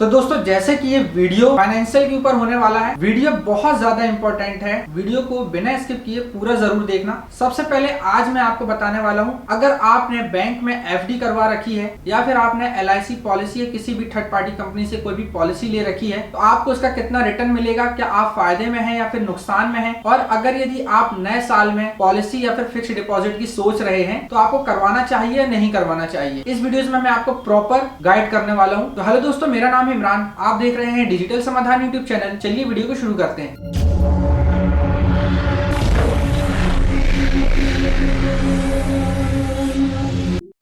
तो दोस्तों जैसे कि ये वीडियो फाइनेंशियल के ऊपर होने वाला है, वीडियो बहुत ज्यादा इंपॉर्टेंट है। वीडियो को बिना स्किप किए पूरा जरूर देखना। सबसे पहले आज मैं आपको बताने वाला हूँ, अगर आपने बैंक में एफडी करवा रखी है या फिर आपने एलआईसी पॉलिसी या किसी भी थर्ड पार्टी कंपनी से कोई भी पॉलिसी ले रखी है, तो आपको इसका कितना रिटर्न मिलेगा, क्या आप फायदे में हैं या फिर नुकसान में हैं, और अगर यदि आप नए साल में पॉलिसी या फिर फिक्स डिपॉजिट की सोच रहे हैं तो आपको करवाना चाहिए या नहीं करवाना चाहिए। इस वीडियो में मैं आपको प्रॉपर गाइड करने वाला हूँ। तो हेलो दोस्तों, मेरा नाम इमरान, आप देख रहे हैं डिजिटल समाधान यूट्यूब चैनल। चलिए वीडियो को शुरू करते हैं।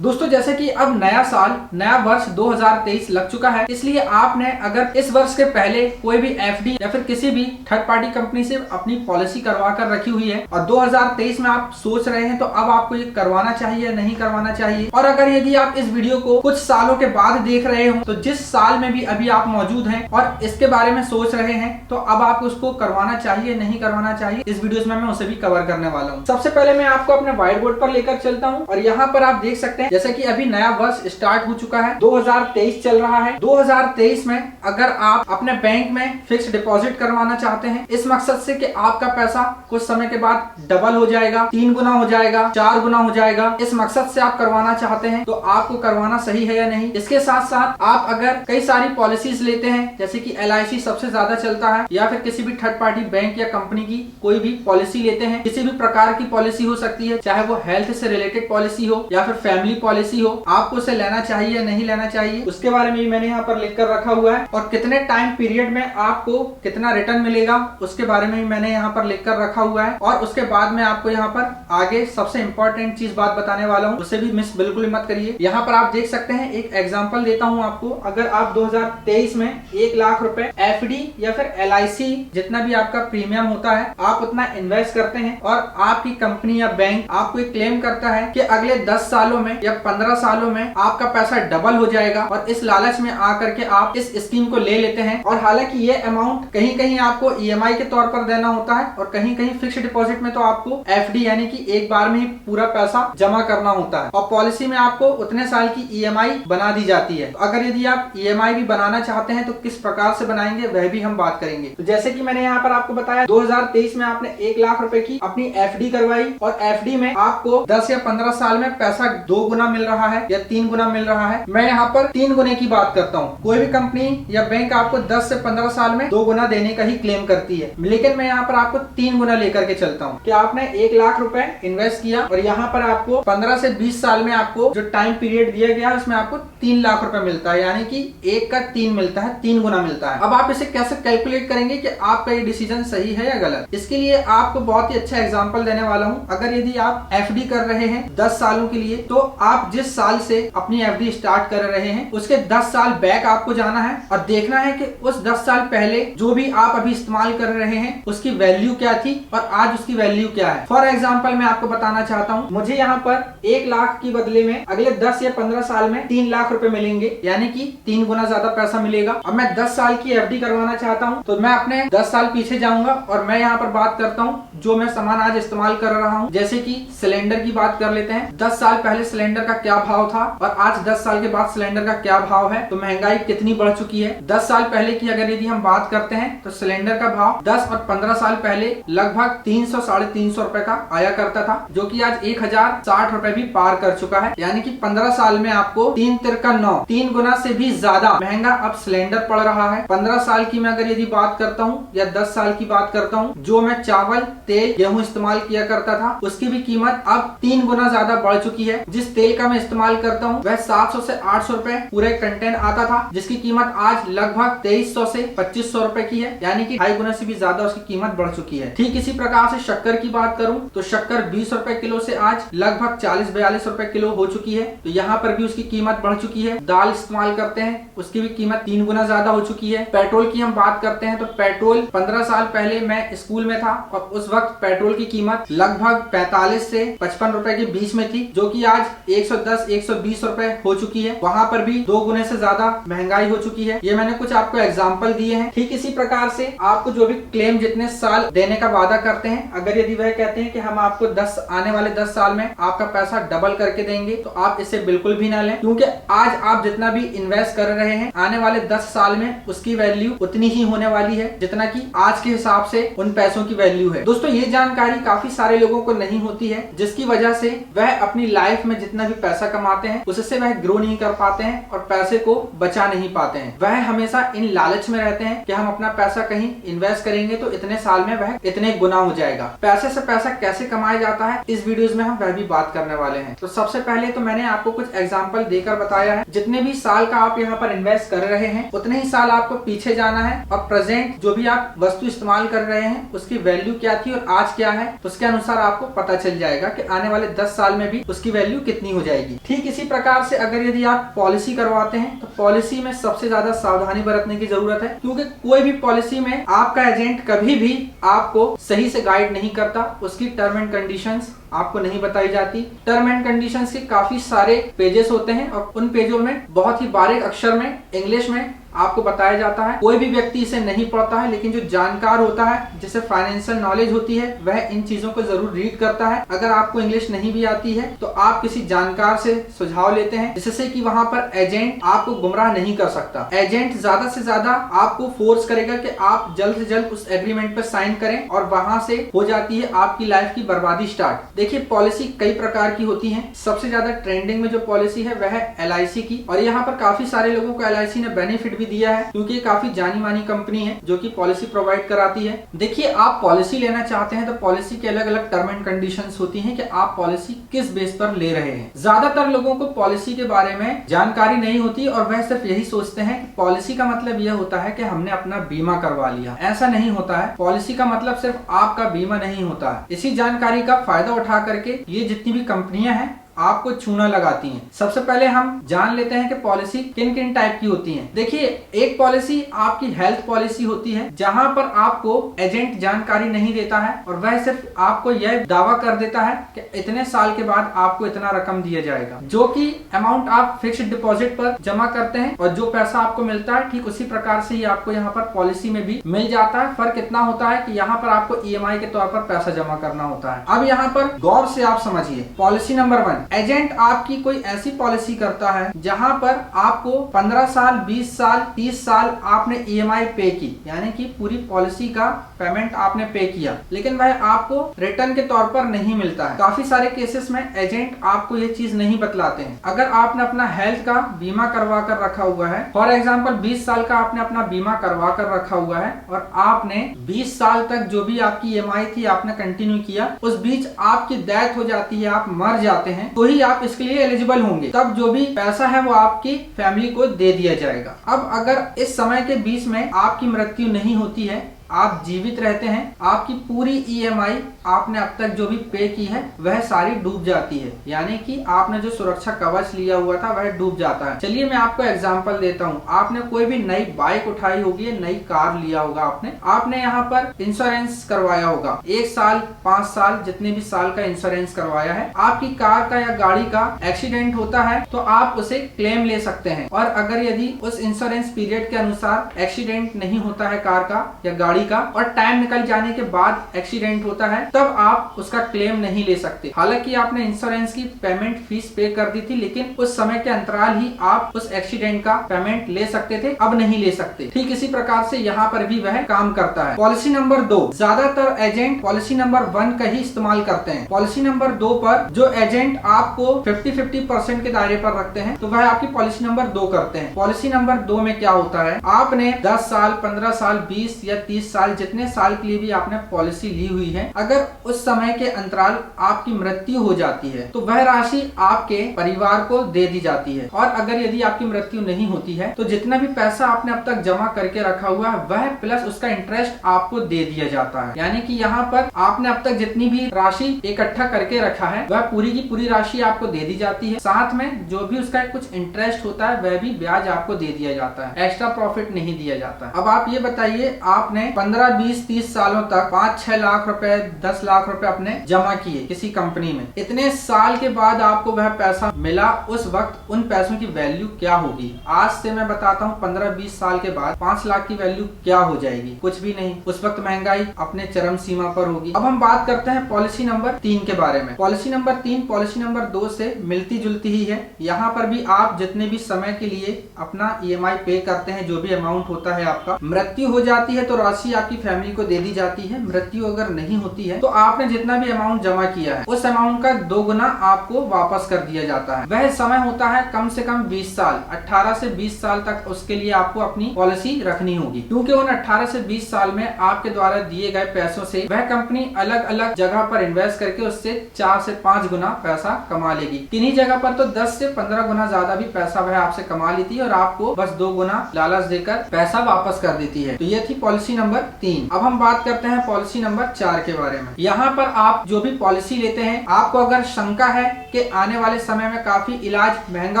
दोस्तों जैसे कि अब नया साल, नया वर्ष 2023 लग चुका है, इसलिए आपने अगर इस वर्ष के पहले कोई भी एफडी या फिर किसी भी थर्ड पार्टी कंपनी से अपनी पॉलिसी करवा कर रखी हुई है और 2023 में आप सोच रहे हैं, तो अब आपको ये करवाना चाहिए या नहीं करवाना चाहिए। और अगर यदि आप इस वीडियो को कुछ सालों के बाद देख रहे हो, तो जिस साल में भी अभी आप मौजूद हैं और इसके बारे में सोच रहे हैं, तो अब आप उसको करवाना चाहिए नहीं करवाना चाहिए, इस वीडियो में मैं उसे भी कवर करने वाला हूँ। सबसे पहले मैं आपको अपने व्हाइट बोर्ड पर लेकर चलता हूँ और यहाँ पर आप देख सकते हैं जैसे कि अभी नया वर्ष स्टार्ट हो चुका है, 2023 चल रहा है। 2023 में अगर आप अपने बैंक में फिक्स डिपॉजिट करवाना चाहते हैं इस मकसद से कि आपका पैसा कुछ समय के बाद डबल हो जाएगा, 3 गुना हो जाएगा, 4 गुना हो जाएगा, इस मकसद से आप करवाना चाहते हैं, तो आपको करवाना सही है या नहीं। इसके साथ साथ आप अगर कई सारी पॉलिसीज लेते हैं, जैसे कि एलआईसी सबसे ज्यादा चलता है, या फिर किसी भी थर्ड पार्टी बैंक या कंपनी की कोई भी पॉलिसी लेते हैं, किसी भी प्रकार की पॉलिसी हो सकती है, चाहे वो हेल्थ से रिलेटेड पॉलिसी हो या फिर फैमिली पॉलिसी हो, आपको उसे लेना चाहिए या नहीं लेना चाहिए, उसके बारे में भी मैंने यहाँ पर लिख कर रखा हुआ है। और कितने टाइम पीरियड में आपको कितना रिटर्न मिलेगा उसके बारे में भी मैंने यहाँ पर लिख कर रखा हुआ है। और उसके बाद में आपको यहाँ पर आगे सबसे इंपॉर्टेंट चीज बात बताने वाला हूँ, उसे भी मिस बिल्कुल मत करिए। यहाँ पर आप देख सकते हैं, एक एग्जाम्पल देता हूँ आपको। अगर आप 2023 में 1 लाख रुपए एफडी या फिर एलआईसी जितना भी आपका प्रीमियम होता है आप उतना इन्वेस्ट करते हैं, और आपकी कंपनी या बैंक आपको एक क्लेम करता है कि अगले 10 सालों में या 15 सालों में आपका पैसा डबल हो जाएगा, और इस लालच में आकर के आप इस स्कीम को ले लेते हैं। और हालांकि ये अमाउंट कहीं कहीं आपको ईएमआई के तौर पर देना होता है और कहीं कहीं फिक्स डिपॉजिट में तो आपको एफडी यानी कि एक बार में ही पूरा पैसा जमा करना होता है, और पॉलिसी में आपको उतने साल की ईएमआई बना दी जाती है। तो अगर यदि आप ईएमआई भी बनाना चाहते हैं तो किस प्रकार से बनाएंगे वह भी हम बात करेंगे। तो जैसे कि मैंने यहाँ पर आपको बताया, 2023 में आपने 1 लाख रुपए की अपनी एफडी करवाई और एफडी में आपको 10 या 15 साल में पैसा 2 गुना मिल रहा है या 3 गुना मिल रहा है। मैं यहाँ पर 3 गुने की बात करता हूँ। कोई भी कंपनी या बैंक आपको 10 से 15 साल में 2 गुना देने का ही क्लेम करती है, लेकिन मैं यहाँ पर आपको 3 गुना लेकर के चलता हूँ कि आपने 1 लाख रुपए इन्वेस्ट किया और यहाँ पर आपको 15 से 20 साल में आपको जो टाइम पीरियड दिया गया है उसमें आपको 3 लाख रुपए मिलता है, यानी कि 1 का 3 मिलता है, 3 गुना मिलता है। अब आप इसे कैसे कैलकुलेट करेंगे कि आपका ये डिसीजन सही है या गलत। इसके लिए आपको बहुत ही अच्छा एग्जाम्पल देने वाला हूँ। अगर यदि आप एफडी कर रहे हैं 10 सालों के लिए, तो आप जिस साल से अपनी एफडी स्टार्ट कर रहे हैं उसके 10 साल बैक आपको जाना है और देखना है कि उस 10 साल पहले जो भी आप अभी इस्तेमाल कर रहे हैं उसकी वैल्यू क्या थी और आज उसकी वैल्यू क्या है। फॉर एग्जांपल मैं आपको बताना चाहता हूं, मुझे यहाँ पर 1 लाख की बदले में अगले 10 या 15 साल में 3 लाख रुपए मिलेंगे, यानी कि 3 गुना ज्यादा पैसा मिलेगा। अब मैं 10 साल की एफडी करवाना चाहता हूँ, तो मैं अपने 10 साल पीछे जाऊंगा और मैं यहाँ पर बात करता हूँ जो मैं सामान आज इस्तेमाल कर रहा हूँ। जैसे कि सिलेंडर की बात कर लेते हैं। 10 साल पहले सिलेंडर का क्या भाव था और आज 10 साल के बाद सिलेंडर का क्या भाव है, तो महंगाई कितनी बढ़ चुकी है। 10 साल पहले की अगर यदि हम बात करते हैं तो सिलेंडर का भाव 10 और 15 साल पहले लगभग 300 साढ़े 300 रुपए का आया करता था, जो कि आज 1060 रुपए भी पार कर चुका है, यानी कि 15 साल में आपको 3 तिरका 9, 3 गुना से भी ज्यादा महंगा अब सिलेंडर पड़ रहा है। 15 साल की मैं अगर यदि बात करता हूँ या 10 साल की बात करता हूँ, जो मैं चावल, तेल, गेहूं इस्तेमाल किया करता था उसकी भी कीमत अब 3 गुना ज्यादा बढ़ चुकी है। जिस तेल का मैं इस्तेमाल करता हूँ वह 700 से 800 रुपए पूरे कंटेंट आता था, जिसकी कीमत आज लगभग 2300 से 2500 रुपए की है, यानी कि 2.5 गुना से भी ज्यादा उसकी कीमत बढ़ चुकी है। ठीक इसी प्रकार से शक्कर की बात करूं तो शक्कर 20 रुपए किलो से आज लगभग 40-42 रुपए किलो हो चुकी है, तो यहाँ पर भी उसकी कीमत बढ़ चुकी है। दाल इस्तेमाल करते हैं उसकी भी कीमत 3 गुना ज्यादा हो चुकी है। पेट्रोल की हम बात करते हैं तो पेट्रोल 15 साल पहले मैं स्कूल में था और उस वक्त पेट्रोल की कीमत लगभग 45 से 55 रुपए के बीच में थी, जो कि आज 110 120 रुपए हो चुकी है, वहाँ पर भी 2 गुने से ज्यादा महंगाई हो चुकी है। ये मैंने कुछ आपको एग्जाम्पल दिए हैं। ठीक इसी प्रकार से आपको जो भी क्लेम जितने साल देने का वादा करते हैं, अगर यदि वह कहते हैं कि हम आपको आने वाले 10 साल में आपका पैसा डबल करके देंगे, तो आप इसे बिल्कुल भी ना लें, क्योंकि आज आप जितना भी इन्वेस्ट कर रहे हैं आने वाले 10 साल में उसकी वैल्यू उतनी ही होने वाली है जितना कि आज के हिसाब से उन पैसों की वैल्यू है। दोस्तों ये जानकारी काफी सारे लोगों को नहीं होती है, जिसकी वजह से वह अपनी लाइफ में जितना भी पैसा कमाते हैं उससे वह ग्रो नहीं कर पाते हैं और पैसे को बचा नहीं पाते हैं। वह हमेशा इन लालच में रहते हैं कि हम अपना पैसा कहीं इन्वेस्ट करेंगे तो इतने साल में वह इतने गुना हो जाएगा। पैसे से पैसा कैसे कमाया जाता है इस वीडियोस में हम वह भी बात करने वाले हैं। तो सबसे पहले तो मैंने आपको कुछ एग्जांपल देकर बताया है, जितने भी साल का आप यहाँ पर इन्वेस्ट कर रहे हैं उतने ही साल आपको पीछे जाना है और प्रेजेंट जो भी आप वस्तु इस्तेमाल कर रहे हैं उसकी वैल्यू क्या थी और आज क्या है, उसके अनुसार आपको पता चल जाएगा कि आने वाले 10 साल में भी उसकी वैल्यू कितनी हो जाएगी। ठीक इसी प्रकार से अगर यदि आप पॉलिसी करवाते हैं तो पॉलिसी में सबसे ज्यादा सावधानी बरतने की जरूरत है, क्योंकि कोई भी पॉलिसी में आपका एजेंट कभी भी आपको सही से गाइड नहीं करता। उसकी टर्म एंड कंडीशंस आपको नहीं बताई जाती। टर्म एंड कंडीशंस के काफी सारे पेजेस होते हैं और उन पेजों में बहुत ही बारीक अक्षर में इंग्लिश में आपको बताया जाता है। कोई भी व्यक्ति इसे नहीं पढ़ता है, लेकिन जो जानकार होता है, जिसे फाइनेंशियल नॉलेज होती है, वह इन चीजों को जरूर रीड करता है। अगर आपको इंग्लिश नहीं भी आती है तो आप किसी जानकार से सुझाव लेते हैं, जिससे कि वहां पर एजेंट आपको गुमराह नहीं कर सकता। एजेंट ज्यादा से ज्यादा आपको फोर्स करेगा कि आप जल्द से जल्द उस एग्रीमेंट पर साइन करें और वहां से हो जाती है आपकी लाइफ की बर्बादी स्टार्ट। देखिए पॉलिसी कई प्रकार की होती है। सबसे ज्यादा ट्रेंडिंग में जो पॉलिसी है वह है LIC की, और यहाँ पर काफी सारे लोगों को LIC ने बेनिफिट भी दिया है, क्योंकि ये काफी जानी मानी कंपनी है जो कि पॉलिसी प्रोवाइड कराती है। देखिए आप पॉलिसी लेना चाहते हैं तो पॉलिसी के अलग अलग टर्म एंड कंडीशंस होती हैं कि आप पॉलिसी किस बेस पर ले रहे हैं। ज्यादातर लोगों को पॉलिसी के बारे में जानकारी नहीं होती और वह सिर्फ यही सोचते हैं कि पॉलिसी का मतलब यह होता है कि हमने अपना बीमा करवा लिया। ऐसा नहीं होता है। पॉलिसी का मतलब सिर्फ आपका बीमा नहीं होता है। इसी जानकारी का फायदा उठा करके ये जितनी भी कंपनियां हैं आपको चूना लगाती हैं। सबसे पहले हम जान लेते हैं कि पॉलिसी किन किन टाइप की होती हैं। देखिए एक पॉलिसी आपकी हेल्थ पॉलिसी होती है, जहां पर आपको एजेंट जानकारी नहीं देता है और वह सिर्फ आपको यह दावा कर देता है कि इतने साल के बाद आपको इतना रकम दिया जाएगा, जो कि अमाउंट आप फिक्स्ड डिपॉजिट पर जमा करते हैं और जो पैसा आपको मिलता है ठीक उसी प्रकार से ही आपको यहाँ पर पॉलिसी में भी मिल जाता है। फर्क इतना होता है कि यहाँ पर आपको EMI के तौर पर पैसा जमा करना होता है। अब यहाँ पर गौर से आप समझिए, पॉलिसी नंबर 1, एजेंट आपकी कोई ऐसी पॉलिसी करता है जहां पर आपको 15 साल 20 साल 30 साल आपने EMI पे की, यानी कि पूरी पॉलिसी का पेमेंट आपने पे किया, लेकिन वह आपको रिटर्न के तौर पर नहीं मिलता है। काफी सारे केसेस में एजेंट आपको ये चीज नहीं बतलाते हैं। अगर आपने अपना हेल्थ का बीमा करवा कर रखा हुआ है, फॉर एग्जाम्पल 20 साल का आपने अपना बीमा करवा कर रखा हुआ है और आपने 20 साल तक जो भी आपकी EMI थी आपने कंटिन्यू किया, उस बीच आपकी डेथ हो जाती है, आप मर जाते हैं, तो ही आप इसके लिए एलिजिबल होंगे। तब जो भी पैसा है वो आपकी फैमिली को दे दिया जाएगा। अब अगर इस समय के बीच में आपकी मृत्यु नहीं होती है, आप जीवित रहते हैं, आपकी पूरी EMI आपने अब तक जो भी पे की है वह सारी डूब जाती है, यानी कि आपने जो सुरक्षा कवच लिया हुआ था वह डूब जाता है। चलिए मैं आपको एग्जांपल देता हूँ। आपने कोई भी नई बाइक उठाई होगी, नई कार लिया होगा, आपने यहाँ पर इंश्योरेंस करवाया होगा, 1 साल 5 साल जितने भी साल का इंश्योरेंस करवाया है। आपकी कार का या गाड़ी का एक्सीडेंट होता है तो आप उसे क्लेम ले सकते हैं, और अगर यदि उस इंश्योरेंस पीरियड के अनुसार एक्सीडेंट नहीं होता है कार का या गाड़ी का और टाइम निकल जाने के बाद एक्सीडेंट होता है, तब आप उसका क्लेम नहीं ले सकते। हालांकि आपने इंश्योरेंस की पेमेंट फीस पे कर दी थी, लेकिन उस समय के अंतराल ही आप उस एक्सीडेंट का पेमेंट ले सकते थे, अब नहीं ले सकते। ठीक इसी प्रकार से यहाँ पर भी वह काम करता है। पॉलिसी नंबर 2, ज्यादातर एजेंट पॉलिसी नंबर 1 का ही इस्तेमाल करते हैं। पॉलिसी नंबर 2 पर जो एजेंट आपको 50-50% के दायरे पर रखते हैं तो वह आपकी पॉलिसी नंबर 2 करते हैं। पॉलिसी नंबर 2 में क्या होता है, आपने 10 साल 15 साल 20 या 30 साल जितने साल के लिए भी आपने पॉलिसी ली हुई है, अगर उस समय के अंतराल आपकी मृत्यु हो जाती है तो वह राशि आपके परिवार को दे दी जाती है, और अगर यदि आपकी मृत्यु नहीं होती है तो जितना भी पैसा आपने अब तक जमा करके रखा हुआ है वह प्लस उसका इंटरेस्ट आपको दे दिया जाता है। यानी कि यहाँ पर आपने अब तक जितनी भी राशि इकट्ठा करके रखा है वह पूरी की पूरी राशि आपको दे दी जाती है, साथ में जो भी उसका कुछ इंटरेस्ट होता है वह भी ब्याज आपको दे दिया जाता है, एक्स्ट्रा प्रॉफिट नहीं दिया जाता है। अब आप ये बताइए, आपने 15, 20, 30 सालों तक 5-6 लाख रुपए, 10 लाख रुपए अपने जमा किए किसी कंपनी में, इतने साल के बाद आपको वह पैसा मिला, उस वक्त उन पैसों की वैल्यू क्या होगी? आज से मैं बताता हूँ 15-20 साल के बाद 5 लाख की वैल्यू क्या हो जाएगी? कुछ भी नहीं। उस वक्त महंगाई अपने चरम सीमा पर होगी। अब हम बात करते हैं पॉलिसी नंबर 3 के बारे में। पॉलिसी नंबर 3 पॉलिसी नंबर 2 से मिलती जुलती ही है। यहाँ पर भी आप जितने भी समय के लिए अपना EMI पे करते हैं, जो भी अमाउंट होता है आपका, मृत्यु हो जाती है तो राशि आपकी फैमिली को दे दी जाती है। मृत्यु अगर नहीं होती है तो आपने जितना भी अमाउंट जमा किया है उस अमाउंट का 2 गुना आपको वापस कर दिया जाता है। वह समय होता है कम से कम 20 साल, 18 से 20 साल तक उसके लिए आपको अपनी पॉलिसी रखनी होगी, क्योंकि उन 18 से 20 साल में आपके द्वारा दिए गए पैसों से वह कंपनी अलग अलग जगह पर इन्वेस्ट करके उससे 4 से 5 गुना पैसा कमा लेगी। किन्हीं जगह पर तो 10 से 15 गुना ज्यादा भी पैसा वह आपसे कमा लेती है और आपको बस 2 गुना लालच देकर पैसा वापस कर देती है। तो ये थी पॉलिसी नंबर 3। अब हम बात करते हैं पॉलिसी नंबर 4 के बारे में। यहाँ पर आप जो भी पॉलिसी लेते हैं, आपको अगर शंका है कि आने वाले समय में काफी इलाज महंगा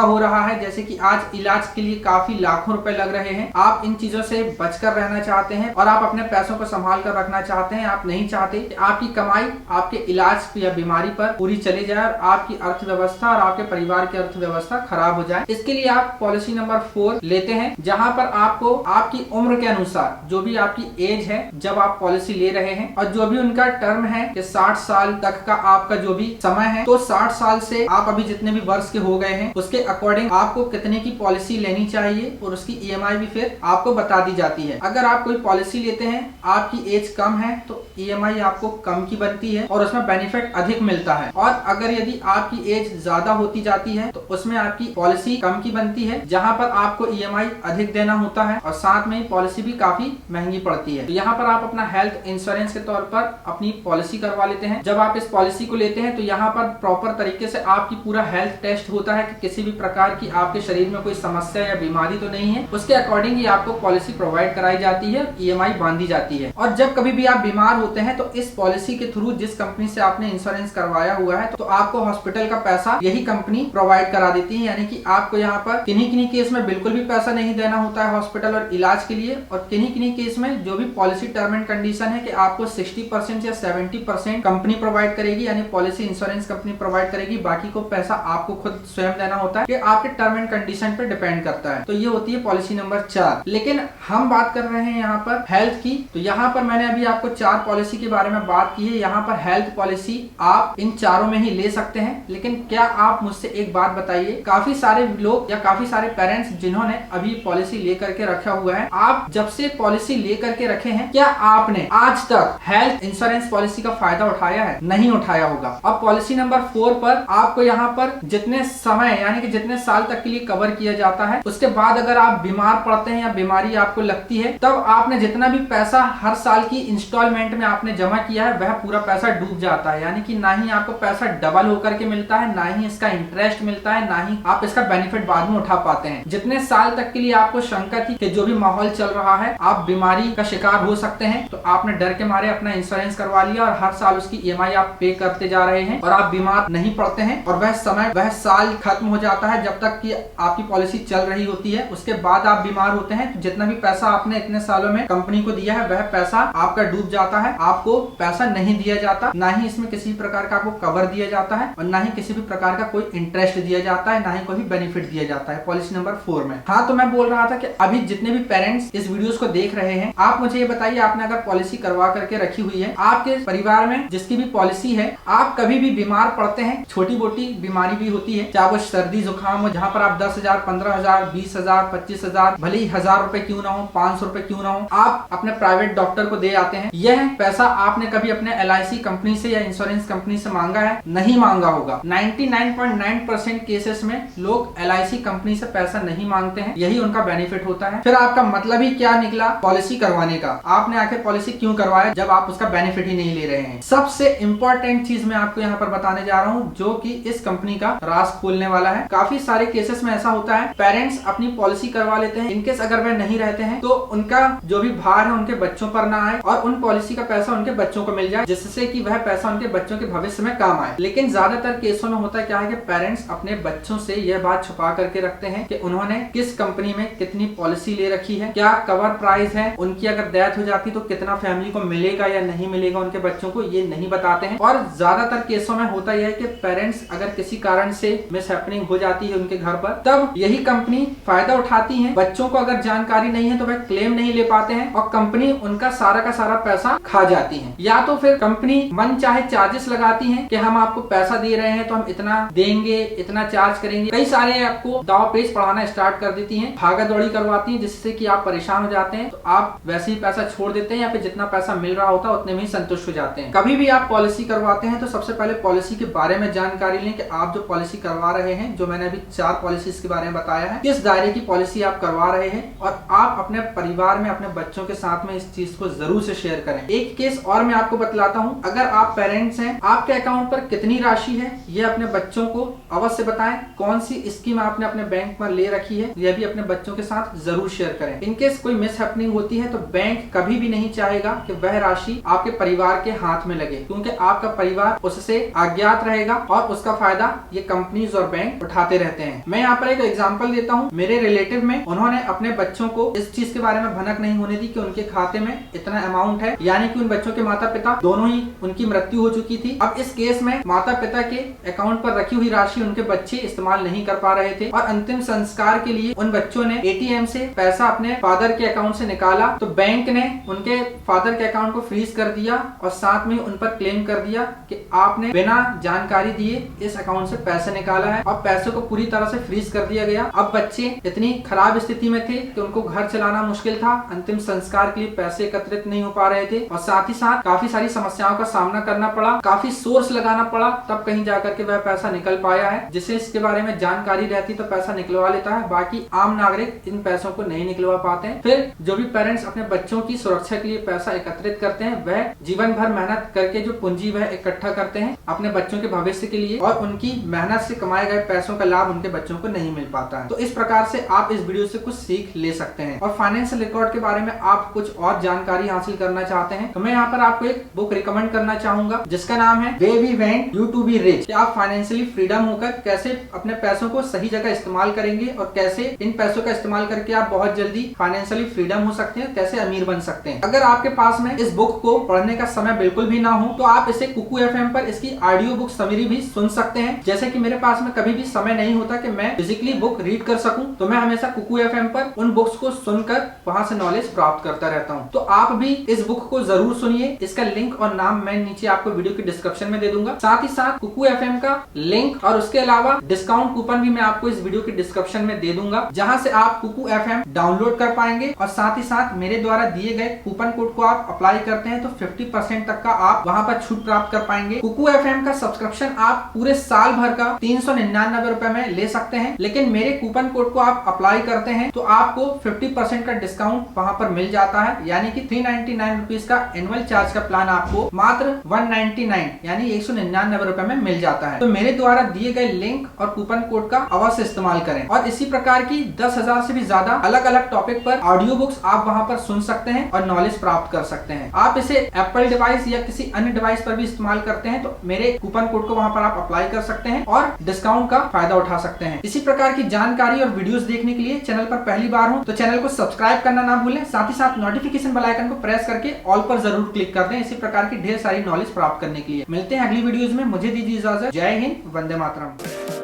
हो रहा है, जैसे कि आज इलाज के लिए काफी लाखों रुपए लग रहे हैं, आप इन चीजों से बचकर रहना चाहते हैं और आप अपने पैसों को संभाल कर रखना चाहते हैं, आप नहीं चाहते कि आपकी कमाई आपके इलाज या बीमारी पर पूरी चली जाए और आपकी अर्थव्यवस्था और आपके परिवार की अर्थव्यवस्था खराब हो जाए, इसके लिए आप पॉलिसी नंबर 4 लेते हैं, जहां पर आपको आपकी उम्र के अनुसार, जो भी आपकी एज है जब आप पॉलिसी ले रहे हैं और जो भी उनका टर्म है कि 60 साल तक का आपका जो भी समय है, तो 60 साल से आप अभी जितने भी वर्ष के हो गए हैं उसके अकॉर्डिंग आपको कितने की पॉलिसी लेनी चाहिए और उसकी EMI भी फिर आपको बता दी जाती है। अगर आप कोई पॉलिसी लेते हैं, आपकी एज कम है तो EMI आपको कम की बनती है और उसमें बेनिफिट अधिक मिलता है, और अगर यदि आपकी एज ज्यादा होती जाती है तो उसमें आपकी पॉलिसी कम की बनती है, जहां पर आपको EMI अधिक देना होता है और साथ में पॉलिसी भी काफी महंगी पड़ती है। तो यहाँ पर आप अपना हेल्थ इंश्योरेंस के तौर पर अपनी पॉलिसी करवा लेते हैं। जब आप इस पॉलिसी को लेते हैं तो यहाँ पर प्रॉपर तरीके से आपकी पूरा हेल्थ टेस्ट होता है कि किसी भी प्रकार की आपके शरीर में कोई समस्या या बीमारी तो नहीं है, उसके अकॉर्डिंग ही आपको पॉलिसी प्रोवाइड कराई जाती है, EMI बांधी जाती है। और जब कभी भी आप बीमार होते हैं तो इस पॉलिसी के थ्रू जिस कंपनी से आपने इंश्योरेंस करवाया हुआ है तो आपको हॉस्पिटल का पैसा यही कंपनी प्रोवाइड करा देती है, यानी कि आपको यहाँ पर किन्हीं केस में बिल्कुल भी पैसा नहीं देना होता है हॉस्पिटल और इलाज के लिए, और किन्हीं केस में जो भी पॉलिसी टर्म एंड कंडीशन है कि आपको 60% या 70% कंपनी प्रोवाइड करेगी, यानी पॉलिसी इंश्योरेंस कंपनी प्रोवाइड करेगी, बाकी को पैसा आपको खुद स्वयं देना होता है, कि आपके टर्म एंड कंडीशन पे डिपेंड करता है। तो ये होती है पॉलिसी नंबर 4। लेकिन हम बात कर रहे हैं यहाँ पर हेल्थ की, तो यहाँ पर मैंने अभी आपको 4 पॉलिसी के बारे में बात की है। यहाँ पर हेल्थ पॉलिसी आप इन चारों में ही ले सकते हैं, लेकिन क्या आप मुझसे एक बात बताइए, काफी सारे लोग या काफी सारे पेरेंट्स जिन्होंने अभी पॉलिसी लेकर के रखा हुआ है, आप जब से पॉलिसी लेकर के रखे हैं, क्या आपने आज तक हेल्थ इंश्योरेंस पॉलिसी का फायदा उठाया है? नहीं उठाया होगा। अब पॉलिसी नंबर 4 पर आपको यहाँ पर जितने समय यानी कि जितने साल तक के लिए कवर किया जाता है, उसके बाद अगर आप बीमार पड़ते हैं या बीमारी आपको लगती है, तब आपने जितना भी पैसा हर साल की इंस्टॉलमेंट में आपने जमा किया है वह पूरा पैसा डूब जाता है, यानी कि ना ही आपको पैसा डबल होकर के मिलता है, ना ही इसका इंटरेस्ट मिलता है, ना ही आप इसका बेनिफिट बाद में उठा पाते हैं। जितने साल तक के लिए आपको शंका थी कि जो भी माहौल चल रहा है आप बीमारी का शिकार हो सकते हैं, तो आपने डर के मारे अपना इंश्योरेंस करवा लिया और हर साल उसकी EMI आप पे करते जा रहे हैं और आप बीमार नहीं पड़ते हैं, और वह साल खत्म हो जाता है जब तक कि आपकी पॉलिसी चल रही होती है। उसके बाद आप बीमार होते हैं तो जितना भी पैसा आपने इतने सालों में कंपनी को दिया है वह पैसा आपका डूब जाता है, आपको पैसा नहीं दिया जाता, ना ही इसमें किसी प्रकार का आपको कवर दिया जाता है और ना ही किसी भी प्रकार का कोई इंटरेस्ट दिया जाता है, ना ही कोई बेनिफिट दिया जाता है पॉलिसी नंबर 4 में। हाँ, तो मैं बोल रहा था कि अभी जितने भी पेरेंट्स इस वीडियोस को देख रहे हैं, आप मुझे ये बताइए, आपने अगर पॉलिसी करवा करके रखी हुई है, आपके परिवार में जिसकी भी पॉलिसी है, आप कभी भी बीमार पड़ते हैं, छोटी मोटी बीमारी भी होती है, चाहे वो सर्दी जुकाम हो, जहाँ पर आप 10,000, 15,000, 20,000, 25,000, भले ही 1,000 रुपए क्यों ना हो, 500 रुपए क्यों ना हो, आप अपने प्राइवेट डॉक्टर को दे आते हैं। यह पैसा आपने कभी अपने LIC कंपनी से या इंश्योरेंस कंपनी से मांगा है? नहीं मांगा होगा। 99.9% केसेस में लोग LIC कंपनी से पैसा नहीं मांगते हैं, यही उनका बेनिफिट होता है। फिर आपका मतलब ही क्या निकला पॉलिसी करवाने का? आपने आखिर पॉलिसी क्यों करवाया जब आप उसका बेनिफिट ही नहीं ले रहे हैं? सबसे इंपॉर्टेंट चीज मैं आपको यहाँ पर बताने जा रहा हूँ, जो कि इस कंपनी का राज खोलने वाला है। काफी सारे केसेस में ऐसा होता है, पेरेंट्स अपनी पॉलिसी करवा लेते हैं, इनकेस अगर वह नहीं रहते हैं तो उनका जो भी भार है उनके बच्चों पर ना आए और उन पॉलिसी का पैसा उनके बच्चों को मिल जाए, जिससे कि वह पैसा उनके बच्चों के भविष्य में काम आए। लेकिन ज्यादातर केसों में होता क्या है कि पेरेंट्स अपने बच्चों से यह बात छुपा करके रखते हैं कि उन्होंने किस कंपनी में कितनी पॉलिसी ले रखी है, क्या कवर प्राइस है, उनकी अगर अगर डेथ हो जाती तो कितना फैमिली को मिलेगा या नहीं मिलेगा उनके बच्चों को, ये नहीं बताते हैं। और ज्यादातर केसों में होता यह है कि पेरेंट्स अगर किसी कारण से मिसहैपनिंग हो जाती है उनके घर पर, तब यही कंपनी फायदा उठाती है। बच्चों को अगर जानकारी नहीं है तो वह क्लेम नहीं ले पाते हैं और कंपनी उनका सारा का सारा पैसा खा जाती है। या तो फिर कंपनी मन चाहे चार्जेस लगाती है कि हम आपको पैसा दे रहे हैं तो हम इतना देंगे, इतना चार्ज करेंगे। कई सारे आपको दाव पेच पढ़ाना स्टार्ट कर देती है, भागा दौड़ी करवाती है, जिससे कि आप परेशान हो जाते हैं। तो आप वैसे ही पैसा छोड़ देते हैं या फिर जितना पैसा मिल रहा होता है उतने में ही संतुष्ट हो जाते हैं। कभी भी आप पॉलिसी करवाते हैं तो सबसे पहले पॉलिसी के बारे में जानकारी लें कि आप जो पॉलिसी करवा रहे हैं, जो मैंने अभी 4 पॉलिसीज के बारे में बताया है, किस दायरे की पॉलिसी आप करवा रहे हैं। और आप अपने परिवार में अपने बच्चों के साथ में इस चीज को जरूर से शेयर करें। एक केस और मैं आपको बतलाता हूँ, अगर आप पेरेंट्स हैं, आपके अकाउंट पर कितनी राशि है ये अपने बच्चों को अवश्य बताएं। कौन सी स्कीम आपने अपने बैंक में ले रखी है यह भी अपने बच्चों के साथ जरूर शेयर करें। इनकेस कोई मिसहैपनिंग होती है तो बैंक कभी भी नहीं चाहेगा कि वह राशि आपके परिवार के हाथ में लगे, क्योंकि आपका परिवार उससे अज्ञात रहेगा और उसका फायदा ये कंपनीज और बैंक उठाते रहते हैं। मैं यहाँ पर एक एग्जांपल देता हूँ। मेरे रिलेटिव में उन्होंने अपने बच्चों को इस चीज के बारे में भनक नहीं होने दी कि उनके खाते में इतना अमाउंट है, यानी कि उन बच्चों के माता पिता दोनों ही उनकी मृत्यु हो चुकी थी। अब इस केस में माता पिता के अकाउंट पर रखी हुई राशि उनके बच्चे इस्तेमाल नहीं कर पा रहे थे और अंतिम संस्कार के लिए उन बच्चों ने एटीएम से पैसा अपने फादर के अकाउंट से निकाला तो बैंक ने उनके फादर के अकाउंट को फ्रीज कर दिया और साथ में उन पर क्लेम कर दिया कि आपने बिना जानकारी दिए इस अकाउंट से पैसे निकाला है और पैसे को पूरी तरह से फ्रीज कर दिया गया। अब बच्चे इतनी खराब स्थिति में थे कि उनको घर चलाना मुश्किल था, अंतिम संस्कार के लिए पैसे एकत्रित नहीं हो पा रहे थे और साथ ही साथ काफी सारी समस्याओं का सामना करना पड़ा, काफी सोर्स लगाना पड़ा, तब कहीं जाकर के वह पैसा निकल पाया है। जिसे इसके बारे में जानकारी रहती तो पैसा निकलवा लेता है, बाकी आम नागरिक इन पैसों को नहीं निकलवा पाते हैं। फिर जो भी पेरेंट्स अपने बच्चों की सुरक्षा के लिए पैसा एकत्रित करते हैं वह जीवन भर मेहनत करके जो पूंजी वह इकट्ठा करते हैं अपने बच्चों के भविष्य के लिए और उनकी मेहनत से कमाए गए पैसों का लाभ उनके बच्चों को नहीं मिल पाता है। तो इस प्रकार से आप इस वीडियो से कुछ सीख ले सकते हैं। और फाइनेंशियल रिकॉर्ड के बारे में आप कुछ और जानकारी हासिल करना चाहते हैं तो मैं यहाँ पर आपको एक बुक रिकमेंड करना चाहूंगा जिसका नाम है why we want you to be rich. आप फाइनेंशियली फ्रीडम होकर कैसे अपने पैसों को सही जगह इस्तेमाल करेंगे और कैसे इन पैसों का इस्तेमाल करके आप बहुत जल्दी फाइनेंशियली फ्रीडम हो सकते हैं, कैसे अमीर बन सकते हैं। अगर आपके पास में इस बुक को पढ़ने का समय बिल्कुल भी ना हो तो आप इसे कुकू एफएम पर इसकी ऑडियो बुक समरी भी सुन सकते हैं। जैसे कि मेरे पास में कभी भी समय नहीं होता कि मैं फिजिकली बुक रीड कर सकूं, तो मैं हमेशा कुकू एफएम पर उन बुक्स को सुनकर वहां से नॉलेज प्राप्त करता रहता हूं। तो आप भी इस बुक को जरूर सुनिए। इसका लिंक और नाम मैं नीचे आपको वीडियो के डिस्क्रिप्शन में दे दूंगा। साथ ही साथ कुकू एफएम का लिंक और उसके अलावा डिस्काउंट कूपन भी मैं आपको इस वीडियो के डिस्क्रिप्शन में दे दूंगा, जहां से आप कुकू एफएम डाउनलोड कर पाएंगे और साथ ही साथ मेरे द्वारा दिए गए कूपन कोड को आप अप्लाई करते हैं तो 50% तक का आप वहां पर छूट प्राप्त कर पाएंगे। कुकू एफएम का सब्सक्रिप्शन आप पूरे साल भर का 399 रुपए में ले सकते हैं, लेकिन मेरे कूपन कोड को आप अप्लाई करते हैं तो आपको 50% का डिस्काउंट वहां पर मिल जाता है, यानी कि 399 रुपीज का एनुअल चार्ज का प्लान आपको मात्र 199 यानी 199 रुपए में मिल जाता है। तो मेरे द्वारा दिए गए लिंक और कूपन कोड का अवश्य इस्तेमाल करें और इसी प्रकार की 10,000 से भी ज्यादा अलग अलग टॉपिक पर ऑडियो बुक्स आप वहां पर सुन सकते हैं और नॉलेज प्राप्त कर सकते हैं। आप इसे एप्पल डिवाइस या किसी अन्य डिवाइस पर भी इस्तेमाल करते हैं तो मेरे कूपन कोड को वहां पर आप अप्लाई कर सकते हैं और डिस्काउंट का फायदा उठा सकते हैं। इसी प्रकार की जानकारी और वीडियोस देखने के लिए चैनल पर पहली बार हो तो चैनल को सब्सक्राइब करना ना भूलें। साथ ही साथ नोटिफिकेशन बेल आइकन को प्रेस करके ऑल पर जरूर क्लिक कर दें इसी प्रकार की ढेर सारी नॉलेज प्राप्त करने के लिए। मिलते हैं अगली वीडियोस में, मुझे दीजिए इजाजत। जय हिंद, वंदे मातरम।